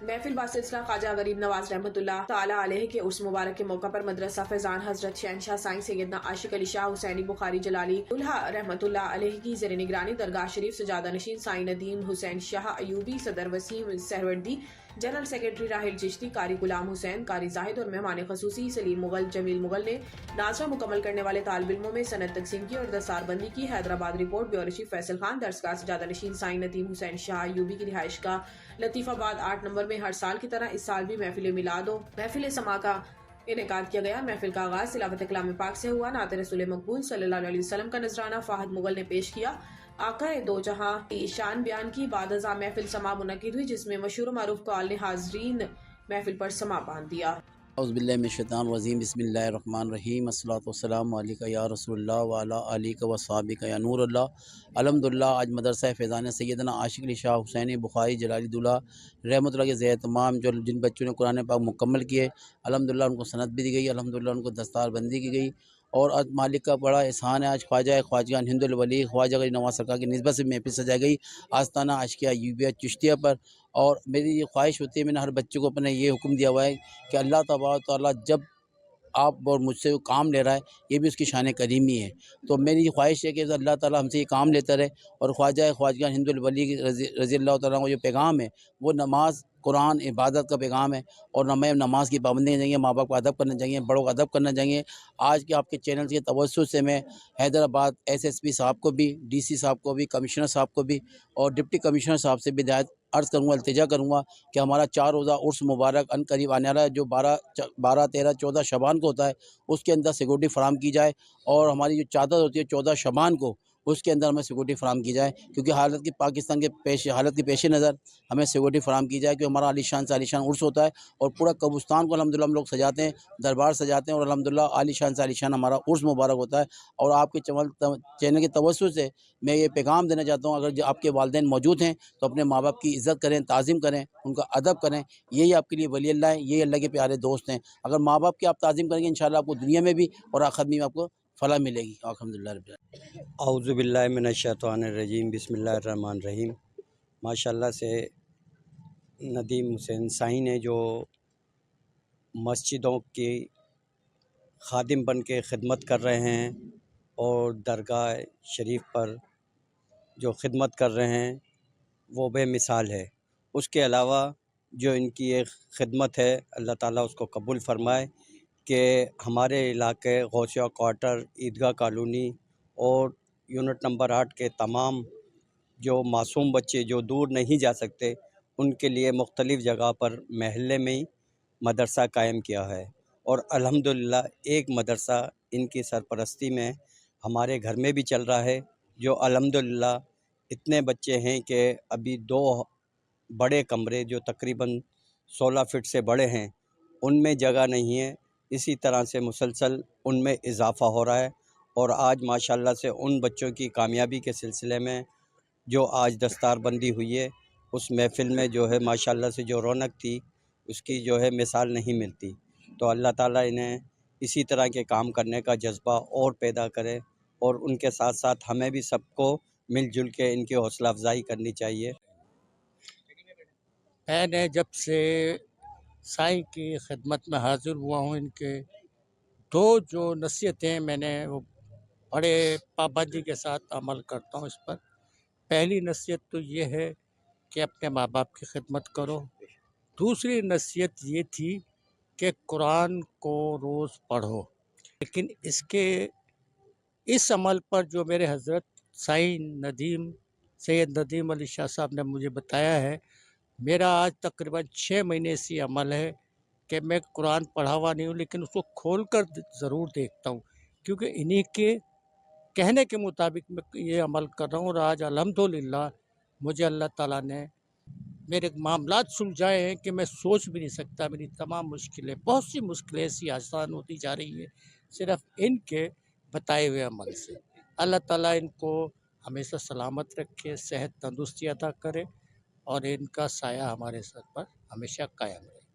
محفل बासिलसिला ख्वाजा गरीब नवाज रहमतुल्लाह ताला अलैह के उर्स मुबारक के मौका पर मदरसा फैजान हजरत शहनशाह साईं सैयदना आशिक अली शाह हुसैनी बुखारी जलाली दुल्हा रहमतुल्लाह अलैह की ज़ेर निगरानी दरगाह शरीफ सजादा नशीन साईं नदीम हुसैन शाह अयूबी, सदर वसीम सहरवर्दी, जनरल सेक्रेटरी राहिल चिश्ती, कारी गुलाम हुसैन, कारी जाहिद और मेहमान खसूसी सलीम मुगल, जमील मुगल ने नाजरा मुकम्मल करने वाले तालिब इल्मों में सनद तकसीम की और दस्तारबंदी की। Hyderabad report bureau chief Faisal Khan. दरसगाह सजादा नशीन साईं नदीम हुसैन शाह अयूबी की रिहाइश का लतीफाबाद 8 नंबर में हर साल की तरह इस साल भी महफिल मिलाद व महफिल समा का इनेकाद किया गया। महफिल का आगाज तिलावत कलाम पाक से हुआ। नात रसूल मकबूल सल्लल्लाहु अलैहि वसल्लम का नजराना फाहद मुगल ने पेश किया। आकाए दो जहां की शान बयान की। बाद अज़ा महफिल समा मुनक़िद हुई जिसमें मशहूर मारूफ कॉल ने हाज़रीन महफिल पर समा बांध दिया। औज़ुबिल्लाहि मिनश्शैतानिर्रजीम बिस्मिल्लाहिर्रहमानिर्रहीम अस्सलातु वस्सलामु अलैका या रसूलल्लाह व अला आलिका व सहाबिका या नूरल्लाह। अल्हम्दुलिल्लाह आज मदरसा फ़ैज़ान सैयदना आशिक अली शाह हुसैनी बुखारी जलाली दुल्हा रहमतुल्लाह के ज़ेर तमाम जो जिन बच्चों ने कुरान पाक मुकम्मल किए अल्हम्दुलिल्लाह उनको सनद भी दी गई, अल्हम्दुलिल्लाह उनको दस्तारबंदी की गई। और आज मालिक का बड़ा एहसान है, आज ख्वाजगान हिंदुल वली ख्वाजा गरीब नवाज सरकार की निस्बत से महफिल सजाई गई आस्ताना आशिकिया अय्यूबिया चिश्तिया पर। और मेरी ये ख्वाहिश होती है, मैंने हर बच्चे को अपने ये हुक्म दिया हुआ है कि अल्लाह तबारक व तआला जब आप और मुझसे वो काम ले रहा है ये भी उसकी शान करीमी है। तो मेरी ये ख्वाहिश है कि अल्लाह ताला हमसे ये काम लेता रहे। और ख्वाजगान हिंदुल वली रज़ी अल्लाह तआला का जो पैगाम है वो नमाज कुरान इबादत का पैगाम है। और हमें नमाज की पाबंदी करनी चाहिए, माँ बाप का अदब करना चाहिए, बड़ों का अदब करना चाहिए। आज के आपके चैनल के तवज्जुह से मैं हैदराबाद SSP साहब को भी, DC साहब को भी, कमिश्नर साहब को भी और डिप्टी कमिश्नर साहब से भी हिदायत अर्ज़ करूँगा, इल्तिजा करूँगा कि हमारा 4 रोज़ा उर्स मुबारक अनकरीब आने वाला है जो 12, 13, 14 शबान को होता है, उसके अंदर सिक्योरिटी फराम की जाए। और हमारी जो चादर होती है 14 शबान को, उसके अंदर हमें सिक्योरिटी फराम की जाए, क्योंकि पाकिस्तान के हालत के पेश नज़र हमें सिक्योरिटी फराम की जाए। क्योंकि हमारा आलीशान से आलीशान उर्स होता है और पूरा कब्रिस्तान को अल्हम्दुलिल्लाह हम लोग सजाते हैं, दरबार सजाते हैं और अल्हम्दुलिल्लाह आलीशान से आलीशान हमारा उर्स मुबारक होता है। और आपके चैनल के तवज्जुह से मैं ये पैगाम देना चाहता हूँ, अगर आपके वालिदैन मौजूद हैं तो अपने माँ बाप की इज़्ज़त करें, ताज़ीम करें, उनका अदब करें। यही आपके लिए वली अल्लाह है, यही अल्लाह के प्यारे दोस्त हैं। अगर माँ बाप की आप ताज़ीम करेंगे इंशाअल्लाह आपको दुनिया में भी और आखिरत में आपको फलाह मिलेगी। अल्हम्दुलिल्लाह रब्बिल आलमीन। औज़ुबिल्लाहि मिनश्शैतानिर्रजीम बिस्मिल्लाहिर्रहमानिर्रहीम। माशाअल्लाह से नदीम हुसैन साईं ने जो मस्जिदों की खादिम बन के खिदमत कर रहे हैं और दरगाह शरीफ पर जो खिदमत कर रहे हैं वो बेमिसाल है। उसके अलावा जो इनकी एक खिदमत है अल्लाह ताला उसको कबूल फ़रमाए कि हमारे इलाके गौसिया क्वार्टर, ईदगाह कॉलोनी और यूनिट नंबर 8 के तमाम जो मासूम बच्चे जो दूर नहीं जा सकते उनके लिए मुख्तलिफ़ जगह पर महल्ले में ही मदरसा कायम किया है। और अल्हम्दुलिल्लाह एक मदरसा इनकी सरपरस्ती में हमारे घर में भी चल रहा है, जो अल्हम्दुलिल्लाह इतने बच्चे हैं कि अभी 2 बड़े कमरे जो तकरीबन 16 फीट से बड़े हैं उनमें जगह नहीं है। इसी तरह से मुसलसल उनमें इजाफ़ा हो रहा है। और आज माशाल्लाह से उन बच्चों की कामयाबी के सिलसिले में जो आज दस्तारबंदी हुई है उस महफ़िल में जो है माशाल्लाह से जो रौनक थी उसकी जो है मिसाल नहीं मिलती। तो अल्लाह ताला इन्हें इसी तरह के काम करने का जज्बा और पैदा करे और उनके साथ साथ हमें भी सबको मिलजुल के इनकी हौसला अफजाई करनी चाहिए। मैंने जब से साईं की खिदमत में हाज़िर हुआ हूँ, इनके 2 जो नसीहतें मैंने वो बड़े पाबंदी के साथ अमल करता हूँ इस पर। पहली नसीहत तो ये है कि अपने माँ बाप की खिदमत करो। दूसरी नसीहत ये थी कि कुरान को रोज़ पढ़ो। लेकिन इस अमल पर जो मेरे हज़रत साईं सैयद नदीम अली शाह साहब ने मुझे बताया है, मेरा आज तकरीबन 6 महीने से अमल है कि मैं कुरान पढ़ा हुआ नहीं हूँ लेकिन उसको खोल कर ज़रूर देखता हूँ, क्योंकि इन्हीं के कहने के मुताबिक मैं ये अमल कर रहा हूँ। और आज अल्हम्दुलिल्लाह मुझे अल्लाह ताला ने मेरे मामलात सुलझाए हैं कि मैं सोच भी नहीं सकता। मेरी तमाम मुश्किलें, बहुत सी मुश्किलें ऐसी आसान होती जा रही है सिर्फ़ इनके बताए हुए अमल से। अल्लाह ताला इनको हमेशा सलामत रखे, सेहत तंदुरुस्ती अता करे और इनका साया हमारे सर पर हमेशा कायम रहे।